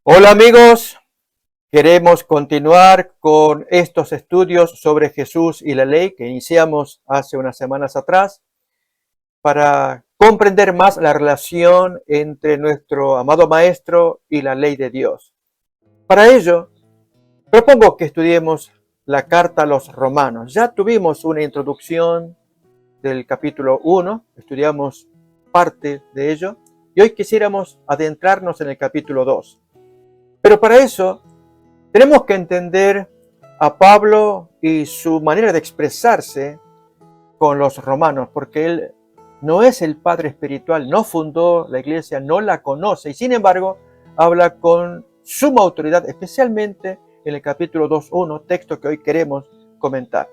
Hola amigos, queremos continuar con estos estudios sobre Jesús y la ley que iniciamos hace unas semanas atrás para comprender más la relación entre nuestro amado Maestro y la ley de Dios. Para ello, propongo que estudiemos la carta a los Romanos. Ya tuvimos una introducción del capítulo 1, estudiamos parte de ello, y hoy quisiéramos adentrarnos en el capítulo 2. Pero para eso tenemos que entender a Pablo y su manera de expresarse con los romanos, porque él no es el padre espiritual, no fundó la iglesia, no la conoce, y sin embargo habla con suma autoridad, especialmente en el capítulo 2.1, texto que hoy queremos comentar.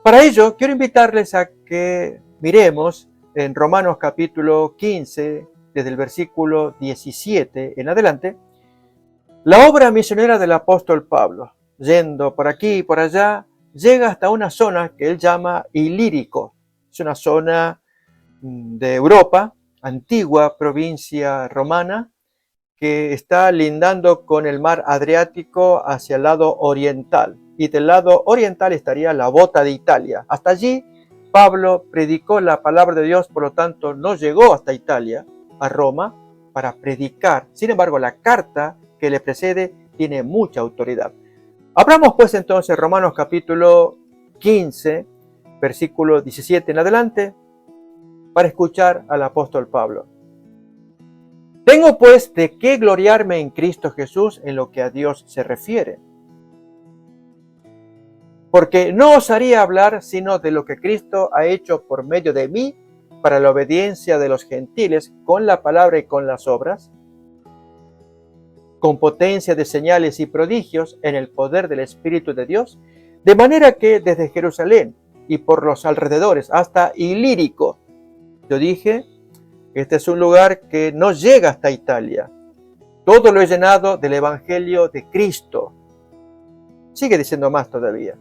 Para ello, quiero invitarles a que miremos en Romanos capítulo 15, desde el versículo 17 en adelante, la obra misionera del apóstol Pablo, yendo por aquí y por allá, llega hasta una zona que él llama Ilírico. Es una zona de Europa, antigua provincia romana, que está lindando con el mar Adriático hacia el lado oriental. Y del lado oriental estaría la bota de Italia. Hasta allí Pablo predicó la palabra de Dios, por lo tanto no llegó hasta Italia, a Roma, para predicar. Sin embargo, la carta que le precede tiene mucha autoridad. Abramos pues entonces Romanos capítulo 15, versículo 17 en adelante, para escuchar al apóstol Pablo. Tengo pues de qué gloriarme en Cristo Jesús en lo que a Dios se refiere. Porque no osaría hablar sino de lo que Cristo ha hecho por medio de mí para la obediencia de los gentiles con la palabra y con las obras, con potencia de señales y prodigios en el poder del Espíritu de Dios, de manera que desde Jerusalén y por los alrededores hasta Ilírico, yo dije, este es un lugar que no llega hasta Italia. Todo lo he llenado del Evangelio de Cristo. Sigue diciendo más todavía.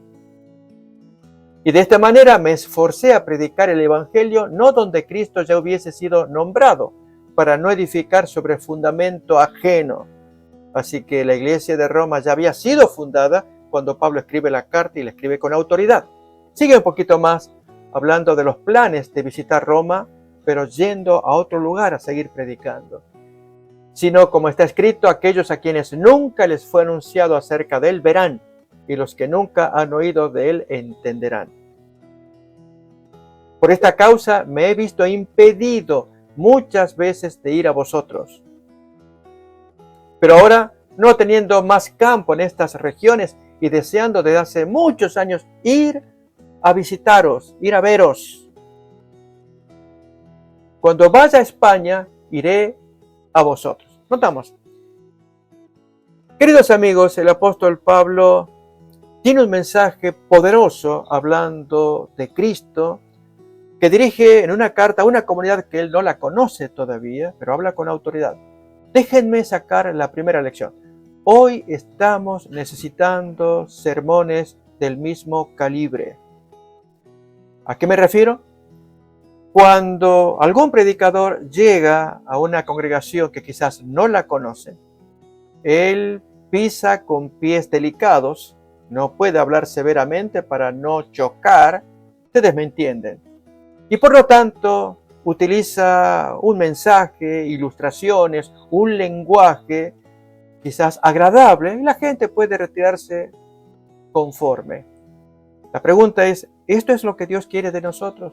Y de esta manera me esforcé a predicar el Evangelio no donde Cristo ya hubiese sido nombrado, para no edificar sobre fundamento ajeno. Así que la iglesia de Roma ya había sido fundada cuando Pablo escribe la carta y la escribe con autoridad. Sigue un poquito más hablando de los planes de visitar Roma, pero yendo a otro lugar a seguir predicando. Sino, como está escrito, aquellos a quienes nunca les fue anunciado acerca de él verán, y los que nunca han oído de él entenderán. Por esta causa me he visto impedido muchas veces de ir a vosotros. Pero ahora, no teniendo más campo en estas regiones y deseando desde hace muchos años ir a visitaros, ir a veros. Cuando vaya a España, iré a vosotros. Notamos. Queridos amigos, el apóstol Pablo tiene un mensaje poderoso hablando de Cristo que dirige en una carta a una comunidad que él no la conoce todavía, pero habla con autoridad. Déjenme sacar la primera lección. Hoy estamos necesitando sermones del mismo calibre. ¿A qué me refiero? Cuando algún predicador llega a una congregación que quizás no la conoce, él pisa con pies delicados, no puede hablar severamente para no chocar, ustedes me entienden. Y por lo tanto, utiliza un mensaje, ilustraciones, un lenguaje quizás agradable, y la gente puede retirarse conforme. La pregunta es, ¿esto es lo que Dios quiere de nosotros?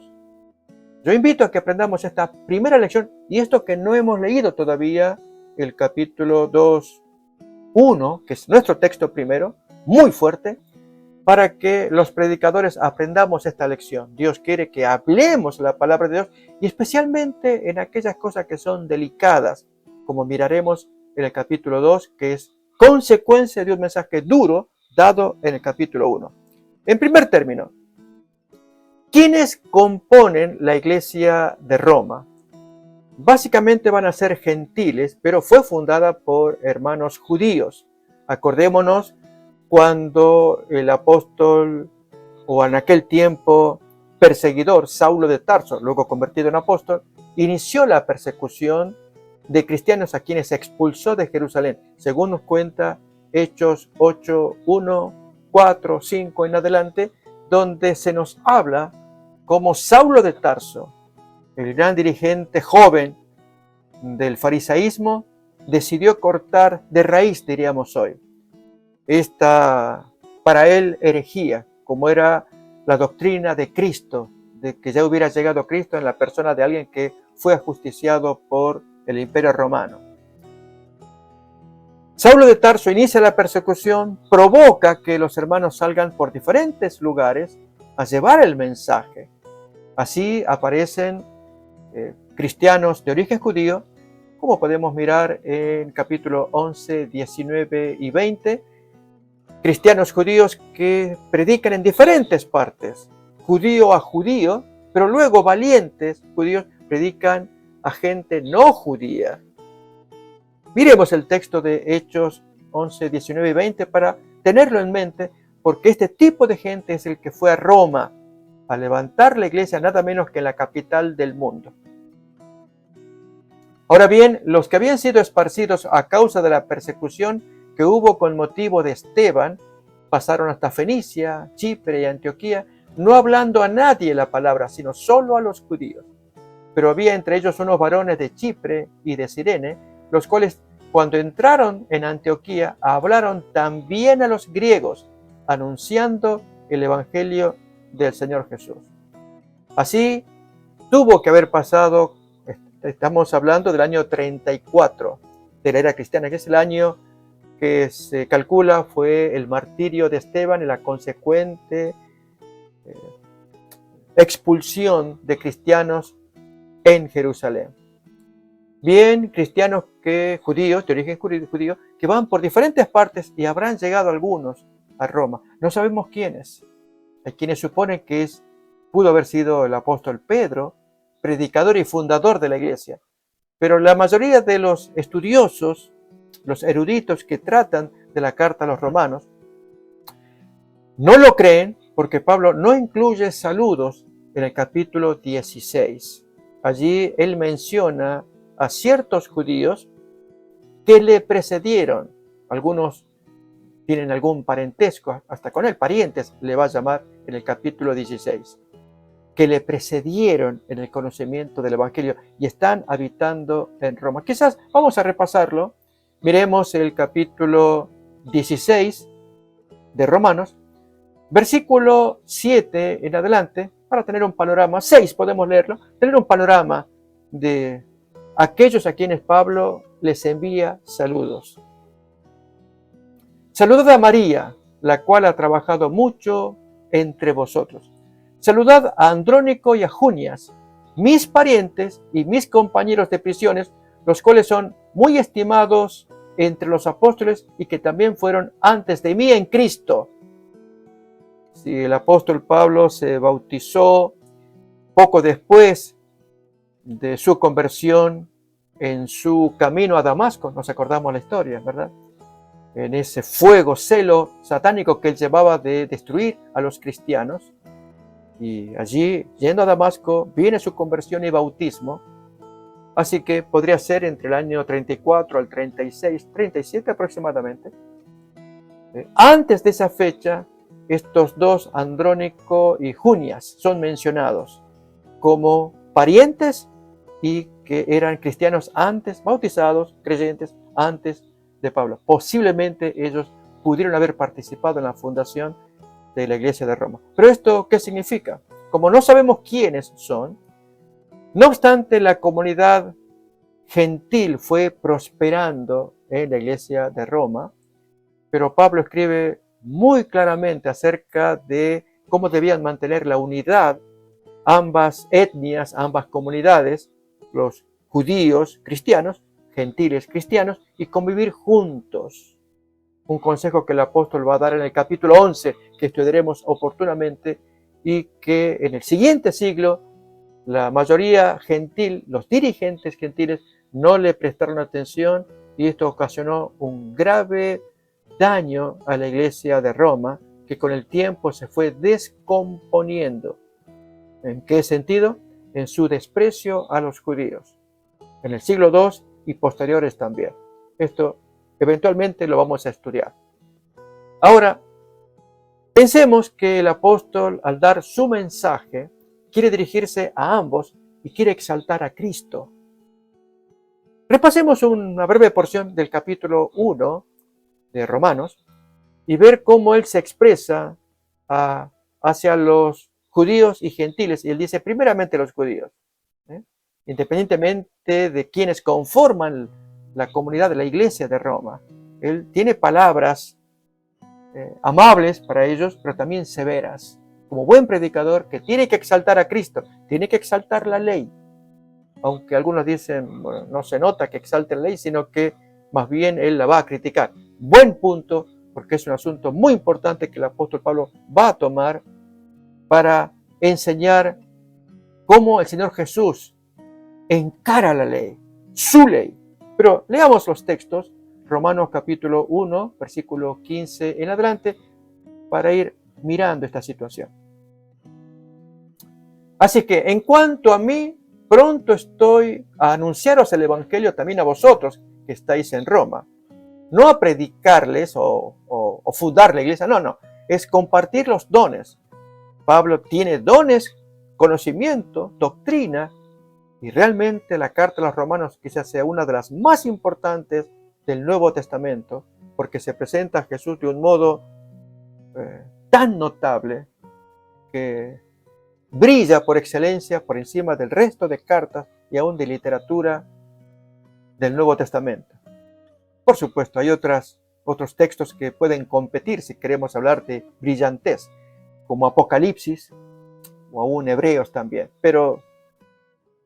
Yo invito a que aprendamos esta primera lección, y esto que no hemos leído todavía, el capítulo 2.1, que es nuestro texto primero, muy fuerte, para que los predicadores aprendamos esta lección. Dios quiere que hablemos la palabra de Dios, y especialmente en aquellas cosas que son delicadas, como miraremos en el capítulo 2, que es consecuencia de un mensaje duro dado en el capítulo 1. En primer término, ¿quiénes componen la iglesia de Roma? Básicamente van a ser gentiles, pero fue fundada por hermanos judíos. Acordémonos cuando el apóstol, o en aquel tiempo perseguidor, Saulo de Tarso, luego convertido en apóstol, inició la persecución de cristianos a quienes expulsó de Jerusalén, según nos cuenta Hechos 8, 1, 4, 5 en adelante, donde se nos habla como Saulo de Tarso, el gran dirigente joven del farisaísmo, decidió cortar de raíz, diríamos hoy, esta, para él, herejía, como era la doctrina de Cristo, de que ya hubiera llegado Cristo en la persona de alguien que fue ajusticiado por el Imperio Romano. Saulo de Tarso inicia la persecución, provoca que los hermanos salgan por diferentes lugares a llevar el mensaje. Así aparecen cristianos de origen judío, como podemos mirar en capítulo 11, 19 y 20, cristianos judíos que predican en diferentes partes, judío a judío, pero luego valientes judíos predican a gente no judía. Miremos el texto de Hechos 11, 19 y 20 para tenerlo en mente, porque este tipo de gente es el que fue a Roma a levantar la iglesia nada menos que en la capital del mundo. Ahora bien, los que habían sido esparcidos a causa de la persecución que hubo con motivo de Esteban, pasaron hasta Fenicia, Chipre y Antioquía, no hablando a nadie la palabra, sino solo a los judíos. Pero había entre ellos unos varones de Chipre y de Cirene, los cuales cuando entraron en Antioquía hablaron también a los griegos, anunciando el evangelio del Señor Jesús. Así tuvo que haber pasado, estamos hablando del año 34 de la era cristiana, que es el año que se calcula fue el martirio de Esteban y la consecuente expulsión de cristianos en Jerusalén. Bien, cristianos judíos, de origen judío, que van por diferentes partes y habrán llegado algunos a Roma. No sabemos quiénes. Hay quienes suponen que pudo haber sido el apóstol Pedro, predicador y fundador de la iglesia. Pero la mayoría de los estudiosos, los eruditos que tratan de la carta a los romanos, no lo creen porque Pablo no incluye saludos en el capítulo 16. Allí él menciona a ciertos judíos que le precedieron. Algunos tienen algún parentesco, hasta con él, parientes, le va a llamar en el capítulo 16, que le precedieron en el conocimiento del Evangelio y están habitando en Roma. Quizás vamos a repasarlo. Miremos el capítulo 16 de Romanos, versículo 7 en adelante, para tener un panorama, 6 podemos leerlo, tener un panorama de aquellos a quienes Pablo les envía saludos. Saludad a María, la cual ha trabajado mucho entre vosotros. Saludad a Andrónico y a Junias, mis parientes y mis compañeros de prisiones, los cuales son muy estimados entre los apóstoles y que también fueron antes de mí en Cristo. Si el apóstol Pablo se bautizó poco después de su conversión en su camino a Damasco, nos acordamos la historia, ¿verdad? En ese fuego, celo satánico que él llevaba de destruir a los cristianos. Y allí, yendo a Damasco, viene su conversión y bautismo. Así que podría ser entre el año 34 al 36, 37 aproximadamente. Antes de esa fecha, estos dos, Andrónico y Junias, son mencionados como parientes y que eran cristianos antes, bautizados, creyentes antes de Pablo. Posiblemente ellos pudieron haber participado en la fundación de la iglesia de Roma. Pero esto, ¿qué significa? Como no sabemos quiénes son, no obstante la comunidad gentil fue prosperando en la iglesia de Roma, pero Pablo escribe muy claramente acerca de cómo debían mantener la unidad ambas etnias, ambas comunidades, los judíos cristianos, gentiles cristianos, y convivir juntos. Un consejo que el apóstol va a dar en el capítulo 11, que estudiaremos oportunamente, y que en el siguiente siglo la mayoría gentil, los dirigentes gentiles, no le prestaron atención y esto ocasionó un grave daño a la iglesia de Roma, que con el tiempo se fue descomponiendo. ¿En qué sentido? En su desprecio a los judíos. En el siglo II y posteriores también. Esto eventualmente lo vamos a estudiar. Ahora, pensemos que el apóstol, al dar su mensaje, quiere dirigirse a ambos y quiere exaltar a Cristo. Repasemos una breve porción del capítulo 1 de Romanos y ver cómo él se expresa hacia los judíos y gentiles. Y él dice primeramente los judíos, independientemente de quienes conforman la comunidad de la iglesia de Roma. Él tiene palabras amables para ellos, pero también severas. Como buen predicador que tiene que exaltar a Cristo, tiene que exaltar la ley. Aunque algunos dicen, bueno, no se nota que exalte la ley, sino que más bien él la va a criticar. Buen punto, porque es un asunto muy importante que el apóstol Pablo va a tomar para enseñar cómo el Señor Jesús encara la ley, su ley. Pero leamos los textos, Romanos capítulo 1, versículo 15 en adelante, para ir mirando esta situación. Así que, en cuanto a mí, pronto estoy a anunciaros el Evangelio también a vosotros que estáis en Roma. No a predicarles o fundar la iglesia, no, es compartir los dones. Pablo tiene dones, conocimiento, doctrina, y realmente la carta a los romanos quizás sea una de las más importantes del Nuevo Testamento, porque se presenta a Jesús de un modo tan notable que brilla por excelencia por encima del resto de cartas y aún de literatura del Nuevo Testamento. Por supuesto, hay otros textos que pueden competir si queremos hablar de brillantez, como Apocalipsis o aún Hebreos también, pero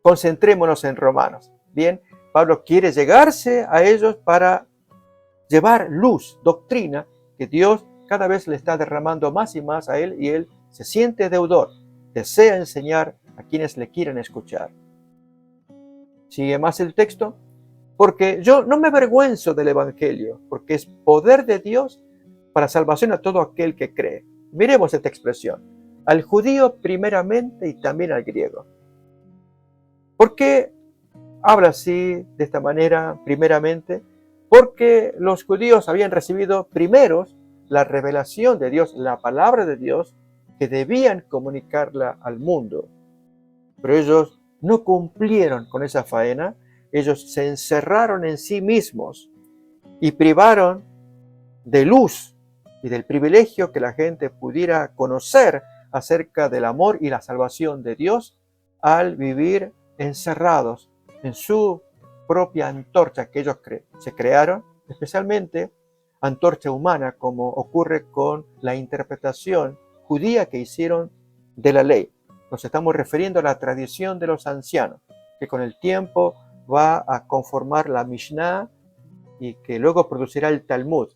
concentrémonos en Romanos. Bien, Pablo quiere llegarse a ellos para llevar luz, doctrina, que Dios cada vez le está derramando más y más a él, y él se siente deudor, desea enseñar a quienes le quieren escuchar. Sigue más el texto, porque yo no me avergüenzo del Evangelio, porque es poder de Dios para salvación a todo aquel que cree. Miremos esta expresión, al judío primeramente y también al griego. ¿Por qué habla así, de esta manera, primeramente? Porque los judíos habían recibido primeros la revelación de Dios, la palabra de Dios, que debían comunicarla al mundo. Pero ellos no cumplieron con esa faena, ellos se encerraron en sí mismos y privaron de luz y del privilegio que la gente pudiera conocer acerca del amor y la salvación de Dios al vivir encerrados en su propia antorcha que ellos se crearon, especialmente antorcha humana, como ocurre con la interpretación judía que hicieron de la ley. Nos estamos refiriendo a la tradición de los ancianos, que con el tiempo va a conformar la Mishnah y que luego producirá el Talmud,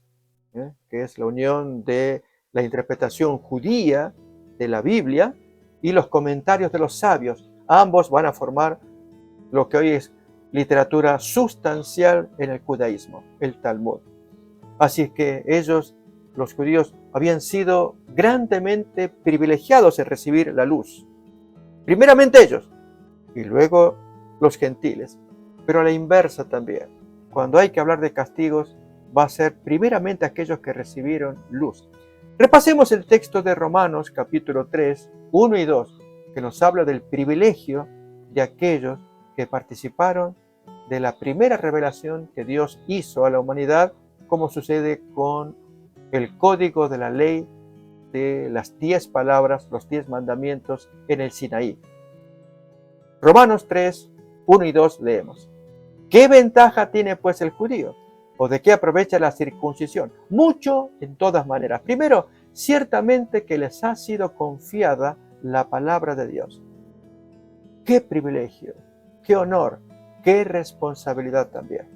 que es la unión de la interpretación judía de la Biblia y los comentarios de los sabios. Ambos van a formar lo que hoy es literatura sustancial en el judaísmo, el Talmud. Así que ellos, los judíos, habían sido grandemente privilegiados en recibir la luz. Primeramente ellos, y luego los gentiles. Pero a la inversa también. Cuando hay que hablar de castigos, va a ser primeramente aquellos que recibieron luz. Repasemos el texto de Romanos, capítulo 3, 1 y 2, que nos habla del privilegio de aquellos que participaron de la primera revelación que Dios hizo a la humanidad, como sucede con el código de la ley de las 10 palabras, los 10 mandamientos en el Sinaí. Romanos 3, 1 y 2 leemos. ¿Qué ventaja tiene pues el judío? ¿O de qué aprovecha la circuncisión? Mucho en todas maneras. Primero, ciertamente que les ha sido confiada la palabra de Dios. ¡Qué privilegio! ¡Qué honor! ¡Qué responsabilidad también!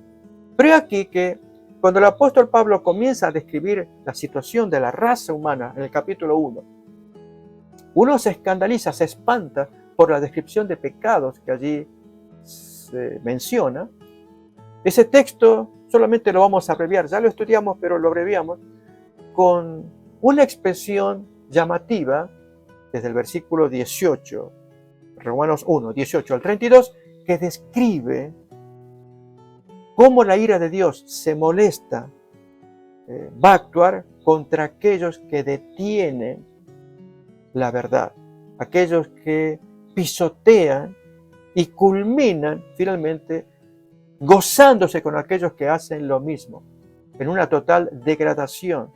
Pero he aquí que cuando el apóstol Pablo comienza a describir la situación de la raza humana en el capítulo 1, uno se escandaliza, se espanta por la descripción de pecados que allí se menciona. Ese texto solamente lo vamos a abreviar, ya lo estudiamos, pero lo abreviamos con una expresión llamativa desde el versículo 18, Romanos 1, 18 al 32, que describe cómo la ira de Dios se molesta, va a actuar contra aquellos que detienen la verdad, aquellos que pisotean y culminan finalmente gozándose con aquellos que hacen lo mismo, en una total degradación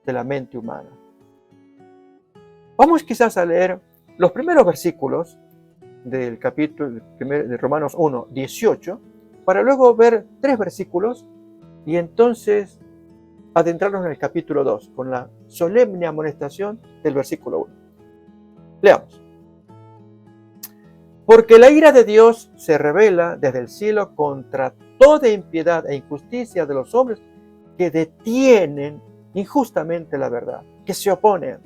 de la mente humana. Vamos quizás a leer los primeros versículos del capítulo de Romanos 1, 18, para luego ver 3 versículos y entonces adentrarnos en el capítulo 2, con la solemne amonestación del versículo 1. Leamos. Porque la ira de Dios se revela desde el cielo contra toda impiedad e injusticia de los hombres que detienen injustamente la verdad, que se oponen.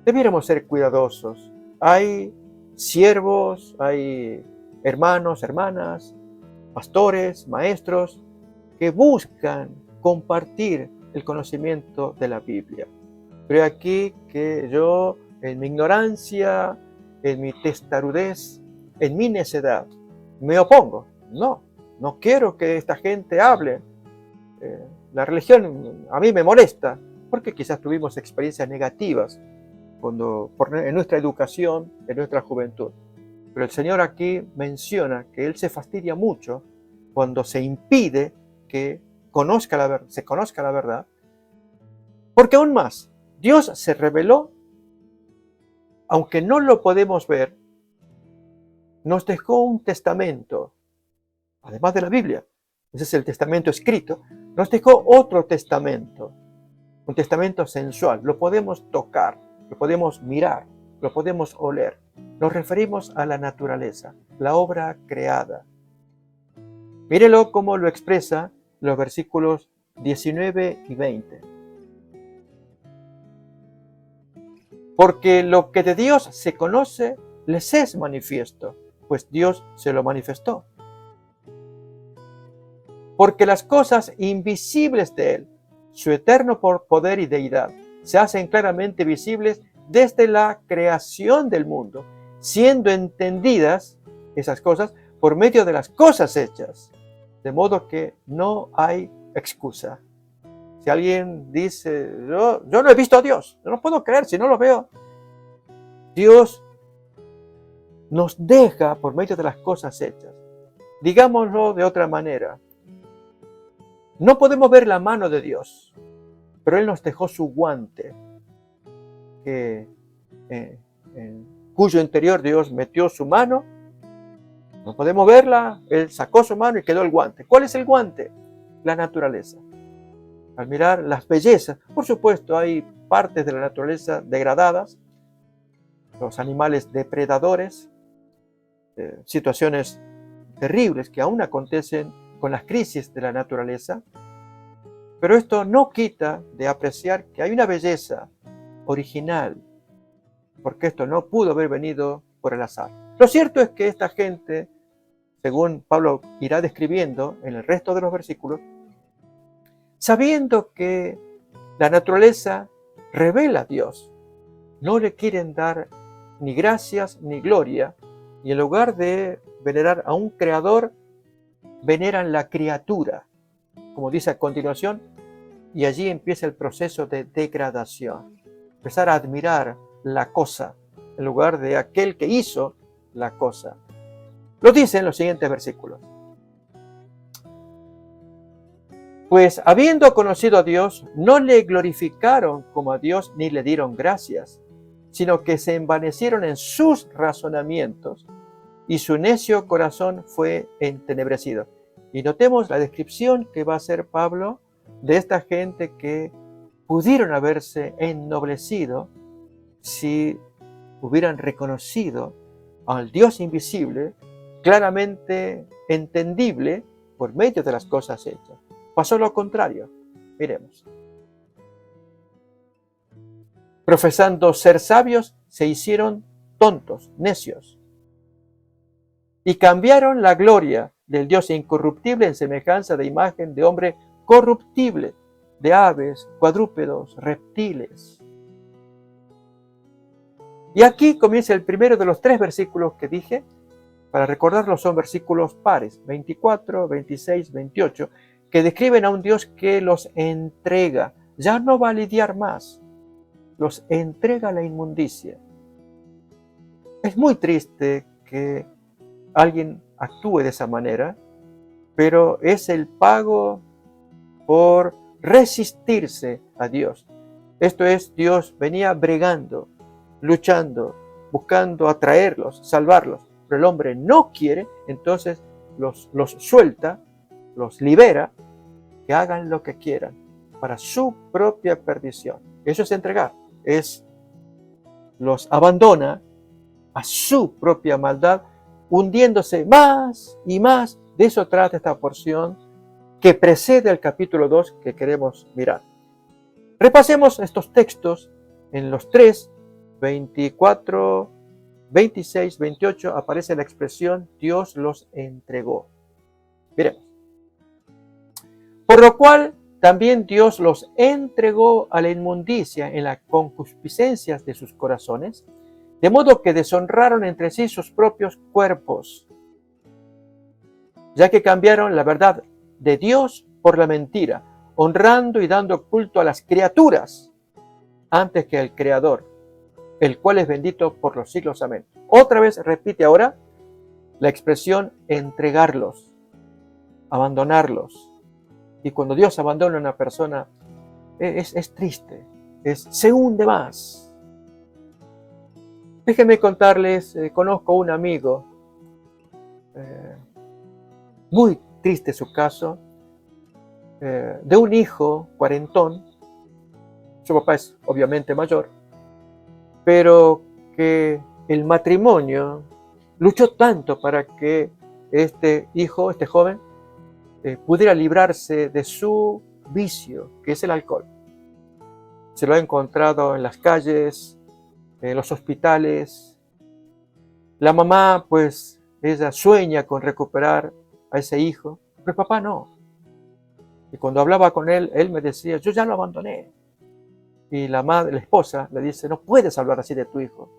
Debiéramos ser cuidadosos. Hay siervos, hay hermanos, hermanas, pastores, maestros, que buscan compartir el conocimiento de la Biblia. Pero aquí que yo, en mi ignorancia, en mi testarudez, en mi necedad, me opongo. No quiero que esta gente hable. La religión a mí me molesta, porque quizás tuvimos experiencias negativas en nuestra educación, en nuestra juventud. Pero el Señor aquí menciona que Él se fastidia mucho cuando se impide que se conozca la verdad, porque aún más, Dios se reveló, aunque no lo podemos ver, nos dejó un testamento, además de la Biblia. Ese es el testamento escrito. Nos dejó otro testamento, un testamento sensual. Lo podemos tocar, lo podemos mirar, lo podemos oler. Nos referimos a la naturaleza, la obra creada. Mírelo cómo lo expresa los versículos 19 y 20. Porque lo que de Dios se conoce les es manifiesto, pues Dios se lo manifestó. Porque las cosas invisibles de Él, su eterno poder y deidad, se hacen claramente visibles desde la creación del mundo, siendo entendidas esas cosas por medio de las cosas hechas, de modo que no hay excusa. Si alguien dice, yo no he visto a Dios, yo no puedo creer si no lo veo. Dios nos deja por medio de las cosas hechas. Digámoslo de otra manera. No podemos ver la mano de Dios, pero Él nos dejó su guante, en cuyo interior Dios metió su mano. No podemos verla, Él sacó su mano y quedó el guante. ¿Cuál es el guante? La naturaleza. Al mirar las bellezas, por supuesto hay partes de la naturaleza degradadas, los animales depredadores, situaciones terribles que aún acontecen con las crisis de la naturaleza, pero esto no quita de apreciar que hay una belleza original, porque esto no pudo haber venido por el azar. Lo cierto es que esta gente, según Pablo irá describiendo en el resto de los versículos, sabiendo que la naturaleza revela a Dios, no le quieren dar ni gracias ni gloria, y en lugar de venerar a un creador, veneran la criatura, como dice a continuación, y allí empieza el proceso de degradación. Empezar a admirar la cosa en lugar de aquel que hizo la cosa. Lo dice en los siguientes versículos. Pues habiendo conocido a Dios, no le glorificaron como a Dios ni le dieron gracias, sino que se envanecieron en sus razonamientos y su necio corazón fue entenebrecido. Y notemos la descripción que va a hacer Pablo de esta gente que pudieron haberse ennoblecido si hubieran reconocido al Dios invisible, claramente entendible por medio de las cosas hechas. Pasó lo contrario. Miremos. Profesando ser sabios, se hicieron tontos, necios, y cambiaron la gloria del Dios incorruptible en semejanza de imagen de hombre corruptible, de aves, cuadrúpedos, reptiles. Y aquí comienza el primero de los 3 versículos que dije, para recordarlo son versículos pares, 24, 26, 28, que describen a un Dios que los entrega. Ya no va a lidiar más, los entrega a la inmundicia. Es muy triste que alguien actúe de esa manera, pero es el pago por resistirse a Dios. Esto es, Dios venía bregando, luchando, buscando atraerlos, salvarlos, pero el hombre no quiere, entonces los suelta, los libera, que hagan lo que quieran para su propia perdición. Eso es entregar, los abandona a su propia maldad, hundiéndose más y más. De eso trata esta porción que precede al capítulo 2 que queremos mirar. Repasemos estos textos en los 3, 24, 26, 28, aparece la expresión Dios los entregó. Miremos. Por lo cual también Dios los entregó a la inmundicia en las concupiscencias de sus corazones, de modo que deshonraron entre sí sus propios cuerpos, ya que cambiaron la verdad de Dios por la mentira, honrando y dando culto a las criaturas antes que al Creador, el cual es bendito por los siglos. Amén. Otra vez repite ahora la expresión entregarlos, abandonarlos. Y cuando Dios abandona a una persona, es triste, se hunde más. Déjenme contarles, conozco un amigo, muy triste su caso, de un hijo cuarentón. Su papá es obviamente mayor, pero que el matrimonio luchó tanto para que este hijo, este joven, pudiera librarse de su vicio, que es el alcohol. Se lo ha encontrado en las calles, en los hospitales. La mamá, pues, ella sueña con recuperar a ese hijo, pero el papá no. Y cuando hablaba con él, él me decía, yo ya lo abandoné. Y la madre, la esposa, le dice, no puedes hablar así de tu hijo.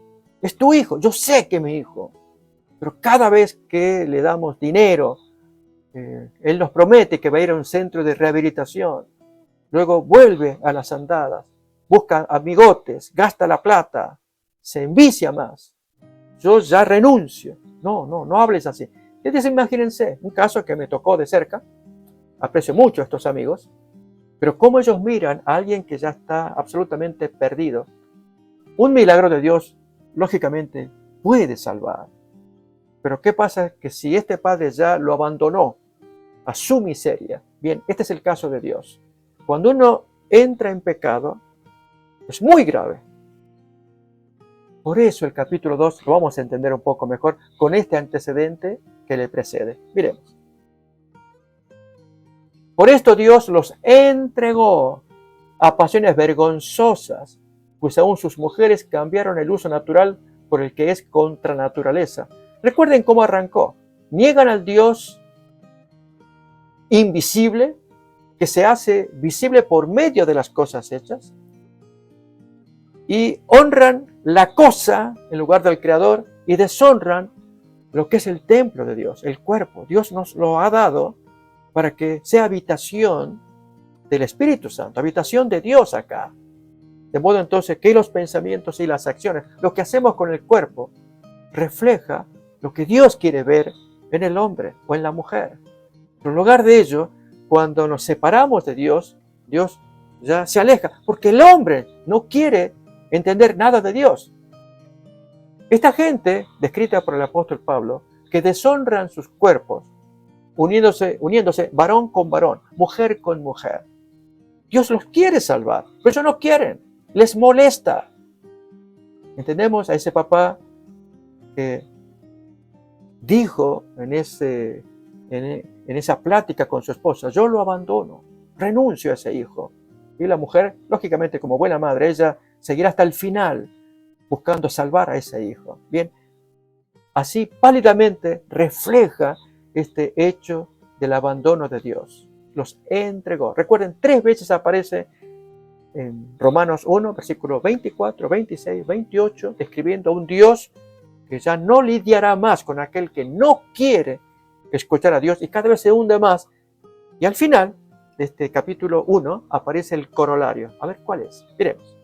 Es tu hijo, yo sé que es mi hijo. Pero cada vez que le damos dinero, él nos promete que va a ir a un centro de rehabilitación. Luego vuelve a las andadas, busca amigotes, gasta la plata, se envicia más. Yo ya renuncio. No hables así. Entonces imagínense, un caso que me tocó de cerca. Aprecio mucho a estos amigos, pero cómo ellos miran a alguien que ya está absolutamente perdido. Un milagro de Dios, lógicamente, puede salvar. Pero ¿qué pasa? Que si este padre ya lo abandonó a su miseria, bien, este es el caso de Dios. Cuando uno entra en pecado, es muy grave. Por eso el capítulo 2 lo vamos a entender un poco mejor con este antecedente que le precede. Miremos. Por esto Dios los entregó a pasiones vergonzosas, pues aún sus mujeres cambiaron el uso natural por el que es contra naturaleza. Recuerden cómo arrancó. Niegan al Dios invisible, que se hace visible por medio de las cosas hechas, y honran la cosa en lugar del Creador y deshonran lo que es el templo de Dios, el cuerpo. Dios nos lo ha dado para que sea habitación del Espíritu Santo, habitación de Dios acá. De modo entonces que los pensamientos y las acciones, lo que hacemos con el cuerpo, refleja lo que Dios quiere ver en el hombre o en la mujer. Pero en lugar de ello, cuando nos separamos de Dios, Dios ya se aleja, porque el hombre no quiere entender nada de Dios. Esta gente, descrita por el apóstol Pablo, que deshonran sus cuerpos, uniéndose varón con varón, mujer con mujer. Dios los quiere salvar, pero ellos no quieren, les molesta. Entendemos a ese papá que dijo en esa plática con su esposa, yo lo abandono, renuncio a ese hijo. Y la mujer, lógicamente como buena madre, ella seguirá hasta el final buscando salvar a ese hijo. Bien, así pálidamente refleja este hecho del abandono de Dios. Los entregó. Recuerden, 3 veces aparece en Romanos 1, versículos 24, 26, 28, describiendo a un Dios que ya no lidiará más con aquel que no quiere escuchar a Dios y cada vez se hunde más. Y al final de este capítulo 1 aparece el corolario. A ver cuál es. Miremos.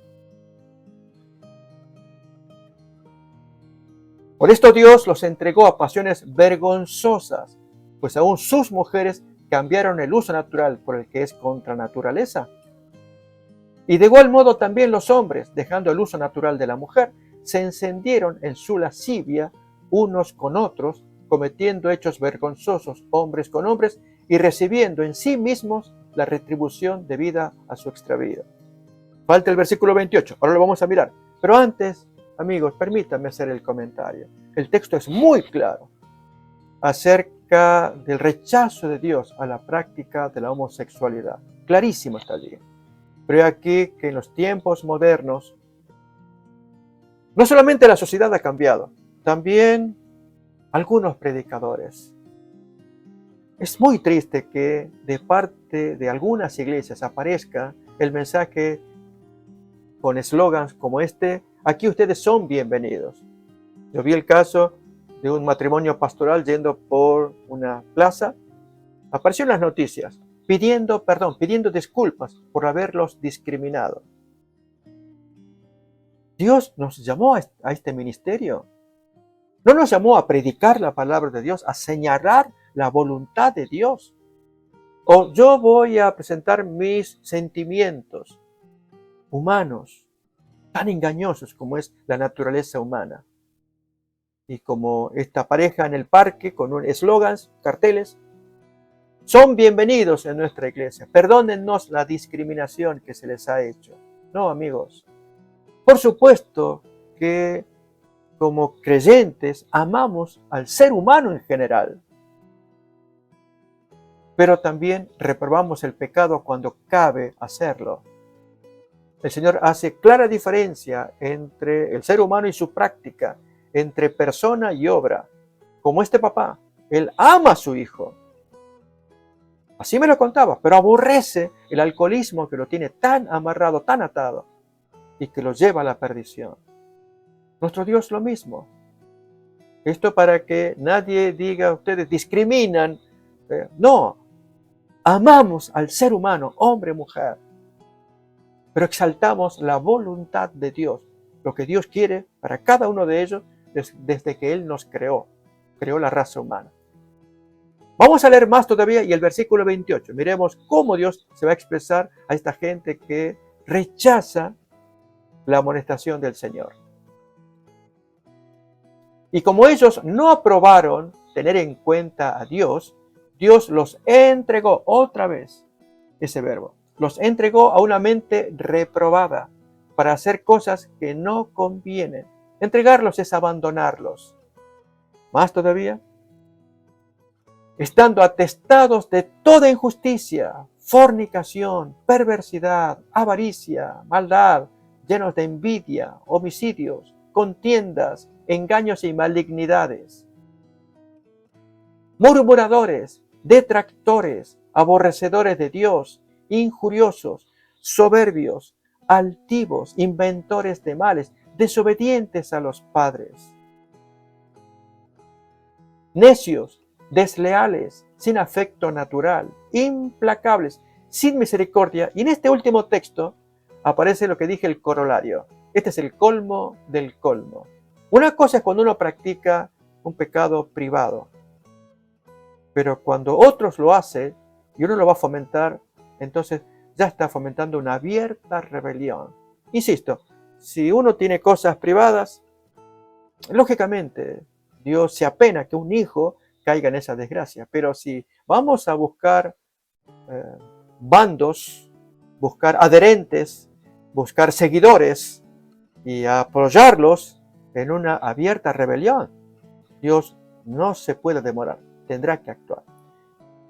Por esto Dios los entregó a pasiones vergonzosas, pues aún sus mujeres cambiaron el uso natural por el que es contra naturaleza. Y de igual modo también los hombres, dejando el uso natural de la mujer, se encendieron en su lascivia unos con otros, cometiendo hechos vergonzosos hombres con hombres y recibiendo en sí mismos la retribución debida a su extravío. Falta el versículo 28, ahora lo vamos a mirar. Pero antes, amigos, permítanme hacer el comentario. El texto es muy claro acerca del rechazo de Dios a la práctica de la homosexualidad. Clarísimo está allí. Pero aquí que en los tiempos modernos, no solamente la sociedad ha cambiado, también algunos predicadores. Es muy triste que de parte de algunas iglesias aparezca el mensaje con eslogans como este: aquí ustedes son bienvenidos. Yo vi el caso de un matrimonio pastoral yendo por una plaza. Apareció en las noticias pidiendo perdón, pidiendo disculpas por haberlos discriminado. Dios nos llamó a este ministerio. No nos llamó a predicar la palabra de Dios, a señalar la voluntad de Dios. O yo voy a presentar mis sentimientos humanos, tan engañosos como es la naturaleza humana. Y como esta pareja en el parque con un eslogans, carteles, son bienvenidos en nuestra iglesia. Perdónennos la discriminación que se les ha hecho. No, amigos. Por supuesto que como creyentes amamos al ser humano en general. Pero también reprobamos el pecado cuando cabe hacerlo. El Señor hace clara diferencia entre el ser humano y su práctica, entre persona y obra. Como este papá, él ama a su hijo. Así me lo contaba, pero aborrece el alcoholismo que lo tiene tan amarrado, tan atado, y que lo lleva a la perdición. Nuestro Dios lo mismo. Esto para que nadie diga, ustedes discriminan. No, amamos al ser humano, hombre, mujer, pero exaltamos la voluntad de Dios, lo que Dios quiere para cada uno de ellos desde que Él nos creó la raza humana. Vamos a leer más todavía y el versículo 28. Miremos cómo Dios se va a expresar a esta gente que rechaza la amonestación del Señor. Y como ellos no aprobaron tener en cuenta a Dios, Dios los entregó otra vez, ese verbo, los entregó a una mente reprobada para hacer cosas que no convienen. Entregarlos es abandonarlos. Más todavía, estando atestados de toda injusticia, fornicación, perversidad, avaricia, maldad, llenos de envidia, homicidios, contiendas, engaños y malignidades, murmuradores, detractores, aborrecedores de Dios, injuriosos, soberbios, altivos, inventores de males, desobedientes a los padres, necios, desleales, sin afecto natural, implacables, sin misericordia. Y en este último texto aparece lo que dije, el corolario. Este es el colmo del colmo. Una cosa es cuando uno practica un pecado privado, pero cuando otros lo hacen y uno lo va a fomentar, entonces ya está fomentando una abierta rebelión. Insisto, si uno tiene cosas privadas, lógicamente Dios se apena que un hijo caiga en esa desgracia, pero si vamos a buscar bandos, buscar adherentes, buscar seguidores y apoyarlos en una abierta rebelión, Dios no se puede demorar, tendrá que actuar.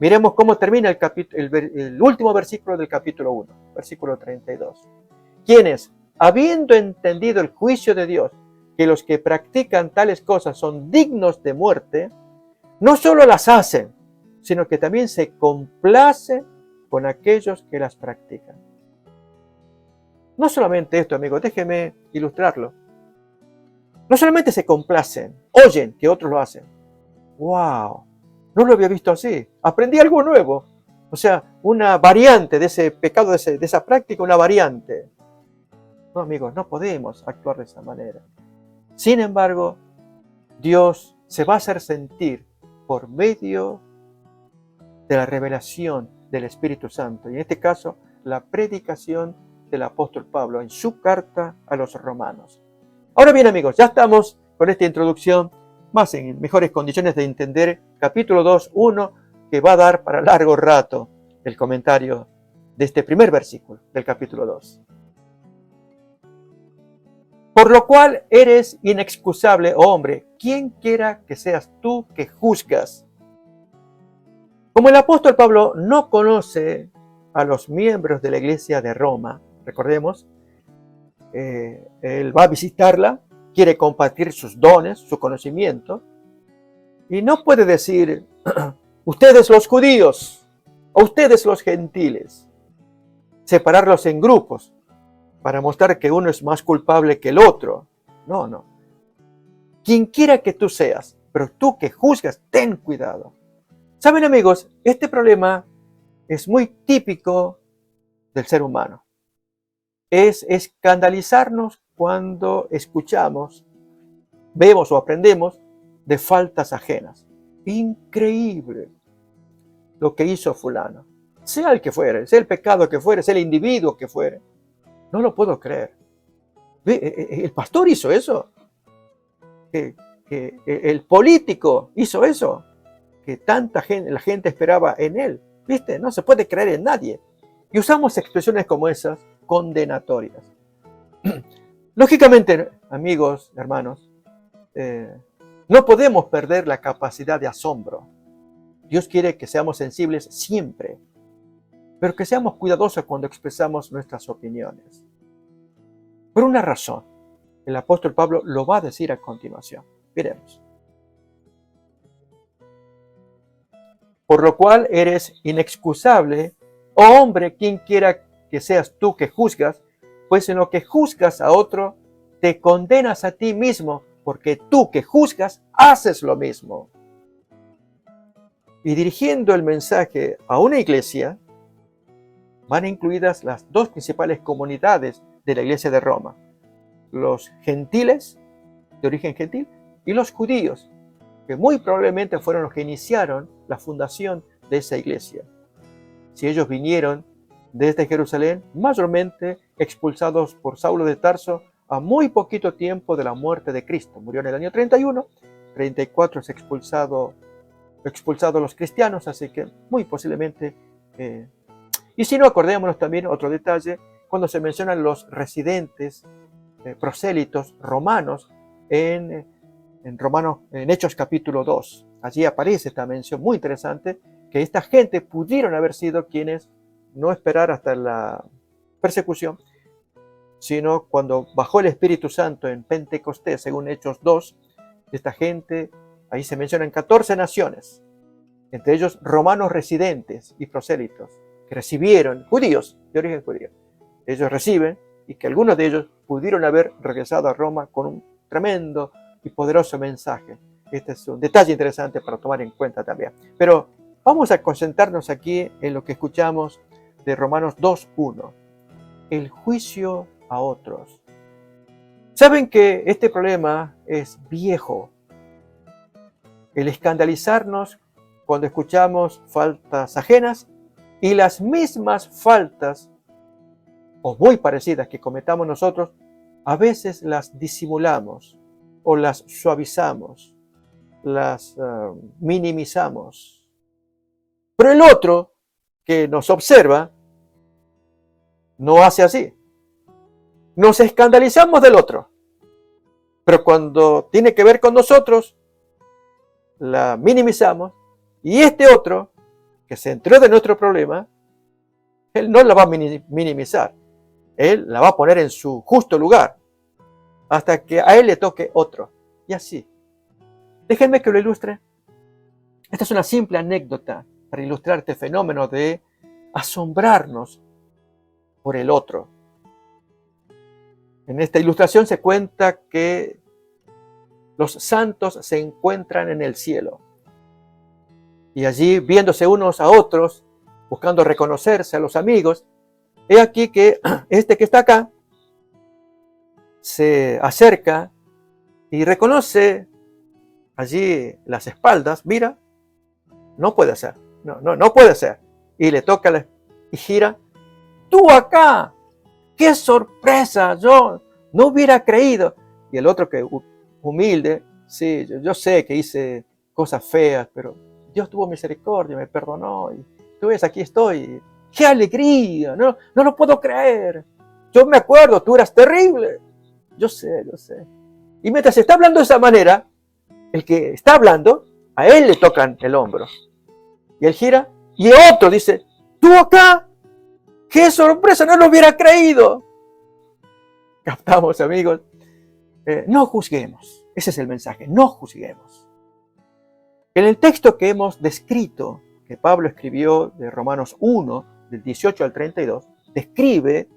Miremos cómo termina el último versículo del capítulo 1, versículo 32. Quienes, habiendo entendido el juicio de Dios, que los que practican tales cosas son dignos de muerte, no solo las hacen, sino que también se complacen con aquellos que las practican. No solamente esto, amigos, déjeme ilustrarlo. No solamente se complacen, oyen que otros lo hacen. ¡Wow! No lo había visto así. Aprendí algo nuevo. O sea, una variante de ese pecado, de esa práctica, una variante. No, amigos, no podemos actuar de esa manera. Sin embargo, Dios se va a hacer sentir por medio de la revelación del Espíritu Santo. Y en este caso, la predicación del apóstol Pablo en su carta a los romanos. Ahora bien, amigos, ya estamos con esta introducción más en mejores condiciones de entender capítulo 2, 1, que va a dar para largo rato el comentario de este primer versículo del capítulo 2. Por lo cual eres inexcusable, oh hombre, quien quiera que seas tú que juzgas. Como el apóstol Pablo no conoce a los miembros de la iglesia de Roma, recordemos, él va a visitarla, quiere compartir sus dones, su conocimiento, y no puede decir, ustedes los judíos, o ustedes los gentiles, separarlos en grupos para mostrar que uno es más culpable que el otro. No, no. Quien quiera que tú seas, pero tú que juzgas, ten cuidado. Saben, amigos, este problema es muy típico del ser humano. Es escandalizarnos cuando escuchamos, vemos o aprendemos de faltas ajenas. Increíble lo que hizo fulano. Sea el que fuere, sea el pecado que fuere, sea el individuo que fuere. No lo puedo creer. El pastor hizo eso. Que el político hizo eso. Que tanta gente, la gente esperaba en él. ¿Viste? No se puede creer en nadie. Y usamos expresiones como esas, condenatorias. Lógicamente, amigos, hermanos, no podemos perder la capacidad de asombro. Dios quiere que seamos sensibles siempre, pero que seamos cuidadosos cuando expresamos nuestras opiniones. Por una razón, el apóstol Pablo lo va a decir a continuación. Veremos. Por lo cual eres inexcusable, oh hombre, quien quiera que seas tú que juzgas, pues en lo que juzgas a otro, te condenas a ti mismo, porque tú que juzgas, haces lo mismo. Y dirigiendo el mensaje a una iglesia, van incluidas las dos principales comunidades de la iglesia de Roma, los gentiles, de origen gentil, y los judíos, que muy probablemente fueron los que iniciaron la fundación de esa iglesia. Si ellos vinieron desde Jerusalén, mayormente expulsados por Saulo de Tarso a muy poquito tiempo de la muerte de Cristo. Murió en el año 31, 34 es expulsado los cristianos, así que muy posiblemente... Y si no, acordémonos también otro detalle, cuando se mencionan los residentes prosélitos romanos en Hechos capítulo 2. Allí aparece esta mención muy interesante, que esta gente pudieron haber sido quienes no esperar hasta la persecución, sino cuando bajó el Espíritu Santo en Pentecostés, según Hechos 2, esta gente, ahí se mencionan 14 naciones, entre ellos romanos residentes y prosélitos, que recibieron, judíos, de origen judío, ellos reciben, y que algunos de ellos pudieron haber regresado a Roma con un tremendo y poderoso mensaje. Este es un detalle interesante para tomar en cuenta también. Pero vamos a concentrarnos aquí en lo que escuchamos de Romanos 2:1. El juicio a otros. Saben que este problema es viejo. El escandalizarnos cuando escuchamos faltas ajenas y las mismas faltas o muy parecidas que cometamos nosotros, a veces las disimulamos o las suavizamos, las minimizamos. Pero el otro que nos observa no hace así. Nos escandalizamos del otro, pero cuando tiene que ver con nosotros, la minimizamos y este otro, que se enteró de nuestro problema, él no la va a minimizar, él la va a poner en su justo lugar, hasta que a él le toque otro, y así. Déjenme que lo ilustre. Esta es una simple anécdota para ilustrar este fenómeno de asombrarnos por el otro. En esta ilustración se cuenta que los santos se encuentran en el cielo. Y allí, viéndose unos a otros, buscando reconocerse a los amigos, he aquí que este que está acá se acerca y reconoce allí las espaldas. Mira, no puede ser, no puede ser. Y le toca y gira. ¡Tú acá! ¡Qué sorpresa! Yo no hubiera creído. Y el otro que humilde, sí, yo sé que hice cosas feas, pero Dios tuvo misericordia, me perdonó. Y tú ves, aquí estoy. ¡Qué alegría! No lo puedo creer. Yo me acuerdo, tú eras terrible. Yo sé. Y mientras está hablando de esa manera, el que está hablando, a él le tocan el hombro. Y él gira, y otro dice, ¿tú acá? ¡Qué sorpresa! No lo hubiera creído. Captamos, amigos. No juzguemos. Ese es el mensaje. No juzguemos. En el texto que hemos descrito, que Pablo escribió de Romanos 1, del 18 al 32, describe,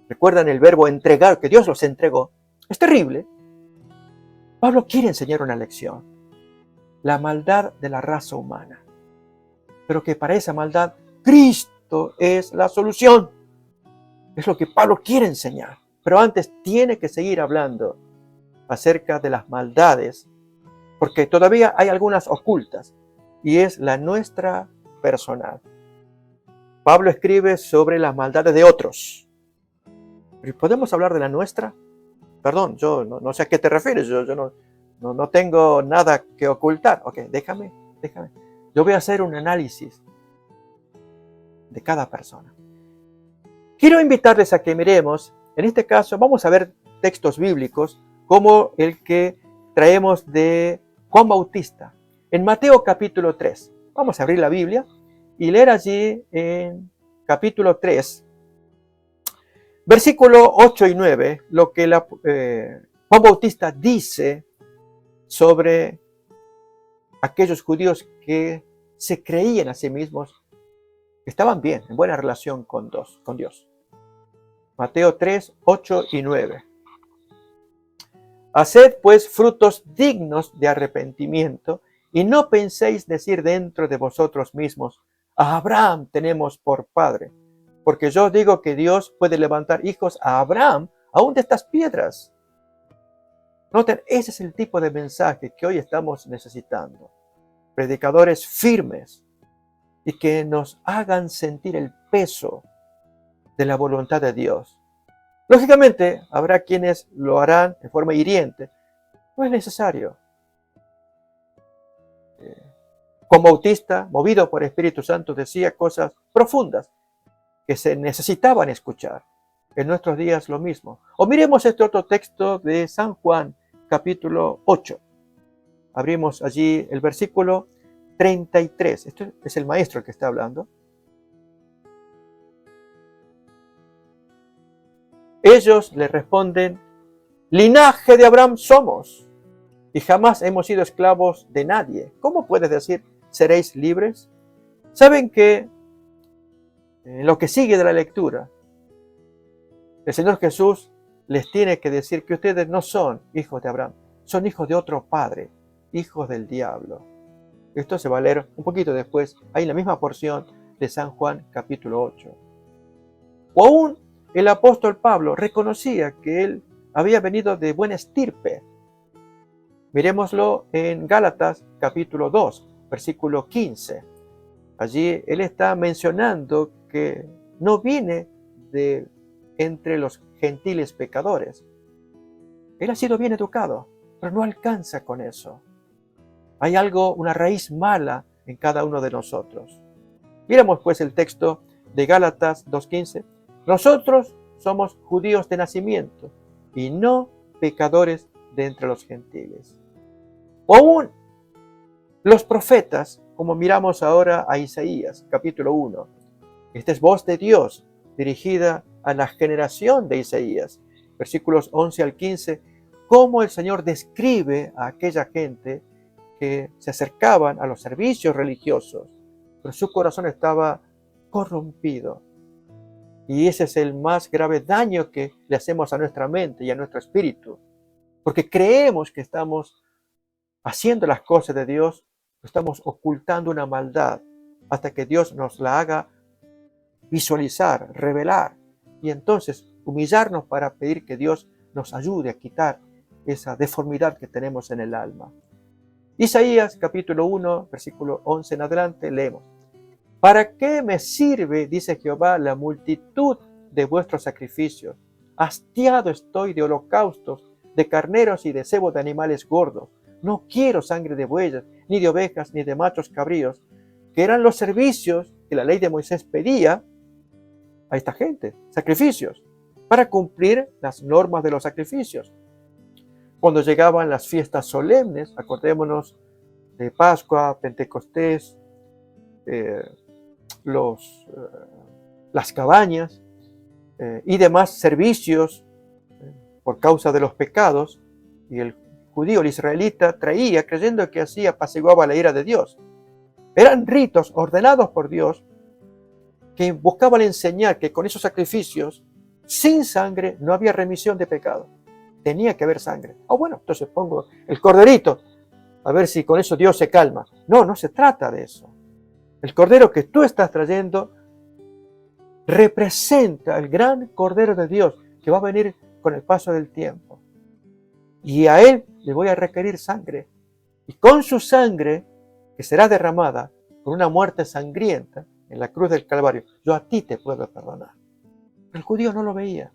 recuerdan el verbo entregar, que Dios los entregó. Es terrible. Pablo quiere enseñar una lección. La maldad de la raza humana. Pero que para esa maldad, Cristo es la solución. Es lo que Pablo quiere enseñar. Pero antes tiene que seguir hablando acerca de las maldades, porque todavía hay algunas ocultas, y es la nuestra personal. Pablo escribe sobre las maldades de otros. ¿Podemos hablar de la nuestra? Perdón, yo no sé a qué te refieres, yo no tengo nada que ocultar. Ok, déjame. Yo voy a hacer un análisis de cada persona. Quiero invitarles a que miremos, en este caso vamos a ver textos bíblicos como el que traemos de Juan Bautista, en Mateo capítulo 3. Vamos a abrir la Biblia y leer allí en capítulo 3, versículo 8 y 9, lo que Juan Bautista dice sobre aquellos judíos que se creían a sí mismos que estaban bien, en buena relación con Dios. Mateo 3, 8 y 9. Haced pues frutos dignos de arrepentimiento, y no penséis decir dentro de vosotros mismos, a Abraham tenemos por padre, porque yo digo que Dios puede levantar hijos a Abraham aún de estas piedras. Noten, ese es el tipo de mensaje que hoy estamos necesitando. Predicadores firmes y que nos hagan sentir el peso de la voluntad de Dios. Lógicamente, habrá quienes lo harán de forma hiriente. No es necesario. Juan Bautista, movido por Espíritu Santo, decía cosas profundas que se necesitaban escuchar. En nuestros días lo mismo. O miremos este otro texto de San Juan, capítulo 8. Abrimos allí el versículo 33. Este es el maestro el que está hablando. Ellos le responden, linaje de Abraham somos, y jamás hemos sido esclavos de nadie. ¿Cómo puedes decir, seréis libres? Saben que en lo que sigue de la lectura, el Señor Jesús les tiene que decir que ustedes no son hijos de Abraham, son hijos de otro padre, hijos del diablo. Esto se va a leer un poquito después, ahí en la misma porción de San Juan capítulo 8. O aún el apóstol Pablo reconocía que él había venido de buena estirpe. Miremoslo en Gálatas capítulo 2, versículo 15. Allí él está mencionando que no viene de entre los gentiles pecadores. Él ha sido bien educado, pero no alcanza con eso. Hay algo, una raíz mala en cada uno de nosotros. Miremos pues el texto de Gálatas 2:15. Nosotros somos judíos de nacimiento y no pecadores de entre los gentiles. O aún los profetas, como miramos ahora a Isaías, capítulo 1. Esta es voz de Dios dirigida a la generación de Isaías, versículos 11 al 15, cómo el Señor describe a aquella gente que se acercaban a los servicios religiosos, pero su corazón estaba corrompido. Y ese es el más grave daño que le hacemos a nuestra mente y a nuestro espíritu, porque creemos que estamos haciendo las cosas de Dios, estamos ocultando una maldad hasta que Dios nos la haga visualizar, revelar, y entonces humillarnos para pedir que Dios nos ayude a quitar esa deformidad que tenemos en el alma. Isaías capítulo 1, versículo 11 en adelante, leemos: ¿Para qué me sirve, dice Jehová, la multitud de vuestros sacrificios? Hastiado estoy de holocaustos, de carneros y de cebo de animales gordos. No quiero sangre de bueyes, ni de ovejas, ni de machos cabríos, que eran los servicios que la ley de Moisés pedía a esta gente, sacrificios, para cumplir las normas de los sacrificios. Cuando llegaban las fiestas solemnes, acordémonos de Pascua, Pentecostés, las cabañas y demás servicios por causa de los pecados, y el judío, el israelita, traía creyendo que así apaciguaba la ira de Dios. Eran ritos ordenados por Dios que buscaban enseñar que con esos sacrificios, sin sangre, no había remisión de pecado. Tenía que haber sangre. Bueno, entonces pongo el corderito, a ver si con eso Dios se calma. No, no se trata de eso. El cordero que tú estás trayendo representa el gran cordero de Dios que va a venir con el paso del tiempo. Y a él le voy a requerir sangre. Y con su sangre, que será derramada por una muerte sangrienta en la cruz del Calvario, yo a ti te puedo perdonar. El judío no lo veía.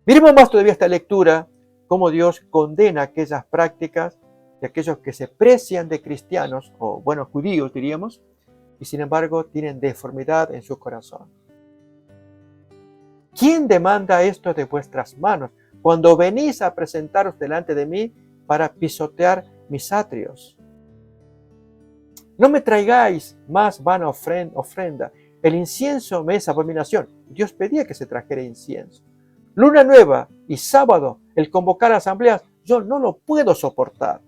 Miremos más todavía esta lectura, cómo Dios condena aquellas prácticas de aquellos que se precian de cristianos, o buenos judíos diríamos, y sin embargo tienen deformidad en su corazón. ¿Quién demanda esto de vuestras manos cuando venís a presentaros delante de mí para pisotear mis atrios? No me traigáis más vana ofrenda. El incienso me es abominación. Dios pedía que se trajera incienso. Luna nueva y sábado, el convocar asambleas, yo no lo puedo soportar.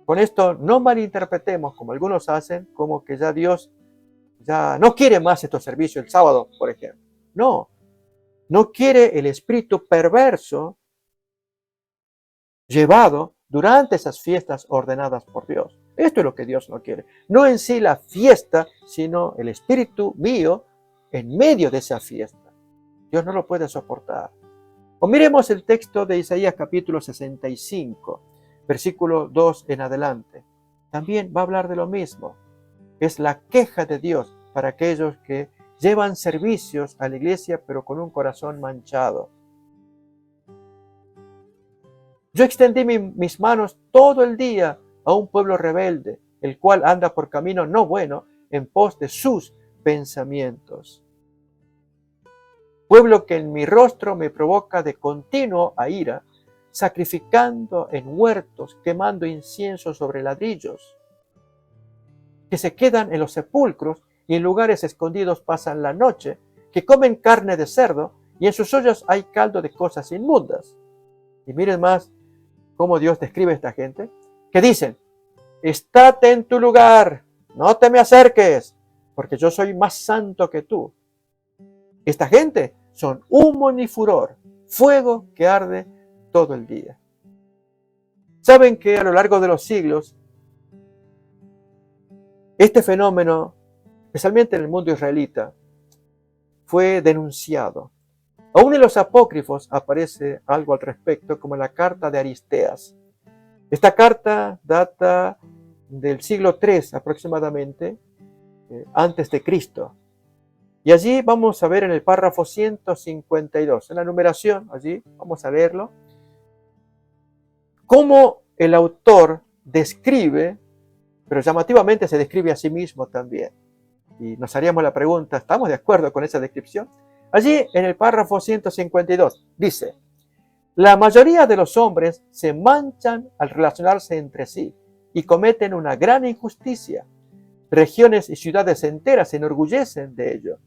Con esto no malinterpretemos, como algunos hacen, como que ya Dios ya no quiere más estos servicios el sábado, por ejemplo. No, no quiere el espíritu perverso llevado durante esas fiestas ordenadas por Dios. Esto es lo que Dios no quiere. No en sí la fiesta, sino el espíritu mío en medio de esa fiesta. Dios no lo puede soportar. O miremos el texto de Isaías capítulo 65, versículo 2 en adelante. También va a hablar de lo mismo. Es la queja de Dios para aquellos que llevan servicios a la iglesia pero con un corazón manchado. Yo extendí mis manos todo el día a un pueblo rebelde, el cual anda por camino no bueno en pos de sus pensamientos. Pueblo que en mi rostro me provoca de continuo a ira, sacrificando en huertos, quemando incienso sobre ladrillos, que se quedan en los sepulcros y en lugares escondidos pasan la noche, que comen carne de cerdo y en sus ollas hay caldo de cosas inmundas. Y miren más cómo Dios describe a esta gente, que dicen: estate en tu lugar, no te me acerques, porque yo soy más santo que tú. Esta gente son humo ni furor, fuego que arde todo el día. Saben que a lo largo de los siglos, este fenómeno, especialmente en el mundo israelita, fue denunciado. Aún en los apócrifos aparece algo al respecto, como la carta de Aristeas. Esta carta data del siglo III aproximadamente, antes de Cristo. Y allí vamos a ver en el párrafo 152, en la numeración, allí vamos a leerlo, cómo el autor describe, pero llamativamente se describe a sí mismo también. Y nos haríamos la pregunta, ¿estamos de acuerdo con esa descripción? Allí en el párrafo 152 dice: la mayoría de los hombres se manchan al relacionarse entre sí y cometen una gran injusticia. Regiones y ciudades enteras se enorgullecen de ello.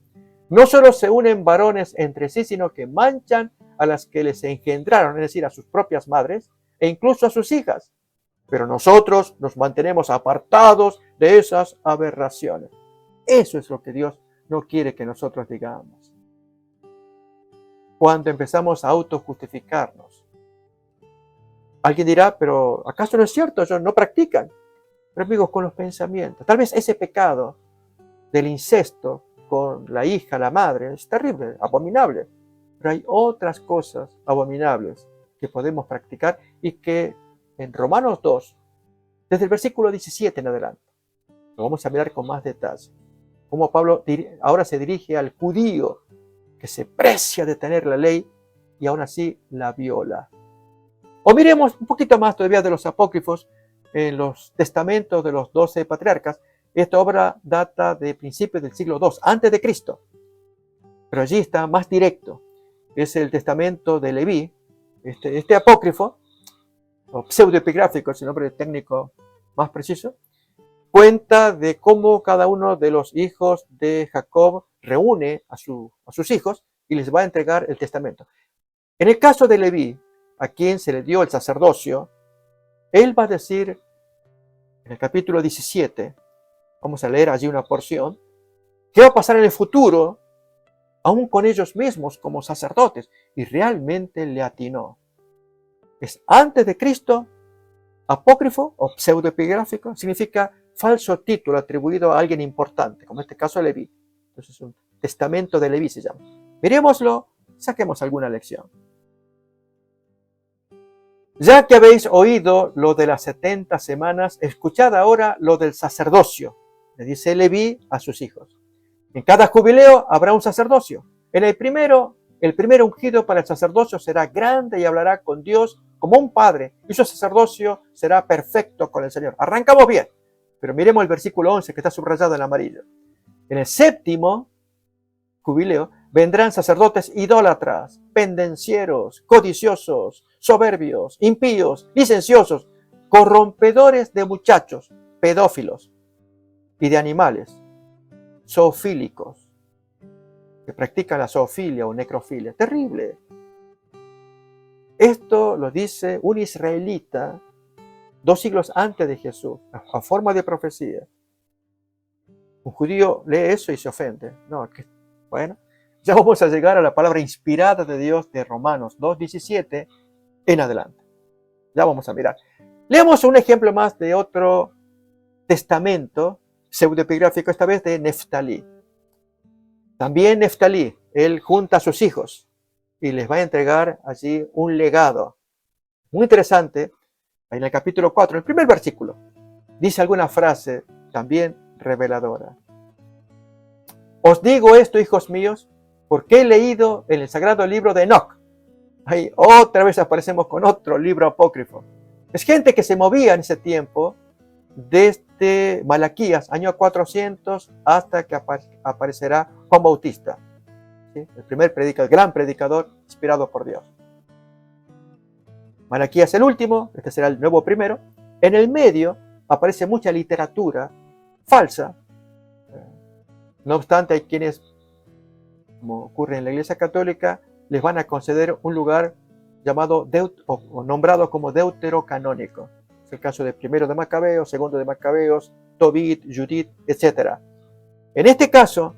No solo se unen varones entre sí, sino que manchan a las que les engendraron, es decir, a sus propias madres e incluso a sus hijas. Pero nosotros nos mantenemos apartados de esas aberraciones. Eso es lo que Dios no quiere que nosotros digamos. Cuando empezamos a autojustificarnos, Alguien dirá, pero ¿acaso no es cierto? Ellos no practican. Pero amigos, con los pensamientos. Tal vez ese pecado del incesto con la hija, la madre, es terrible, abominable. Pero hay otras cosas abominables que podemos practicar y que en Romanos 2, desde el versículo 17 en adelante, lo vamos a mirar con más detalle. Cómo Pablo ahora se dirige al judío que se precia de tener la ley y aún así la viola. O miremos un poquito más todavía de los apócrifos en los testamentos de los 12 patriarcas. Esta obra data de principios del siglo II, antes de Cristo. Pero allí está más directo. Es el testamento de Leví. Este apócrifo, o pseudoepigráfico, es el nombre técnico más preciso, cuenta de cómo cada uno de los hijos de Jacob reúne a sus hijos y les va a entregar el testamento. En el caso de Leví, a quien se le dio el sacerdocio, él va a decir en el capítulo 17, vamos a leer allí una porción, qué va a pasar en el futuro, aún con ellos mismos como sacerdotes, y realmente le atinó. Es antes de Cristo, apócrifo o pseudoepigráfico, significa falso título atribuido a alguien importante, como en este caso Leví. Entonces un testamento de Leví se llama. Miremoslo, saquemos alguna lección. Ya que habéis oído lo de las 70 semanas, escuchad ahora lo del sacerdocio, le dice Leví a sus hijos. En cada jubileo habrá un sacerdocio. En el primer ungido para el sacerdocio será grande y hablará con Dios como un padre, y su sacerdocio será perfecto con el Señor. Arrancamos bien, pero miremos el versículo 11 que está subrayado en amarillo. En el séptimo jubileo vendrán sacerdotes idólatras, pendencieros, codiciosos, soberbios, impíos, licenciosos, corrompedores de muchachos, pedófilos y de animales, zoofílicos, que practican la zoofilia o necrofilia. Terrible. Esto lo dice un israelita 2 siglos antes de Jesús, a forma de profecía. Un judío lee eso y se ofende. No, bueno, ya vamos a llegar a la palabra inspirada de Dios de Romanos 2:17 en adelante. Ya vamos a mirar. Leamos un ejemplo más de otro testamento pseudoepigráfico, esta vez de Neftalí. También Neftalí, él junta a sus hijos y les va a entregar allí un legado. Muy interesante, en el capítulo 4, el primer versículo, dice alguna frase también reveladora. Os digo esto, hijos míos, porque he leído en el sagrado libro de Enoc. Ahí otra vez aparecemos con otro libro apócrifo. Es gente que se movía en ese tiempo, desde Malaquías, año 400, hasta que aparecerá Juan Bautista, ¿sí? El gran predicador inspirado por Dios. Malaquías el último, este será el nuevo primero. En el medio aparece mucha literatura falsa. No obstante, hay quienes, como ocurre en la Iglesia Católica, les van a conceder un lugar llamado o nombrado como deuterocanónico. Es el caso de primero de Macabeos, segundo de Macabeos, Tobit, Judith, etc. En este caso,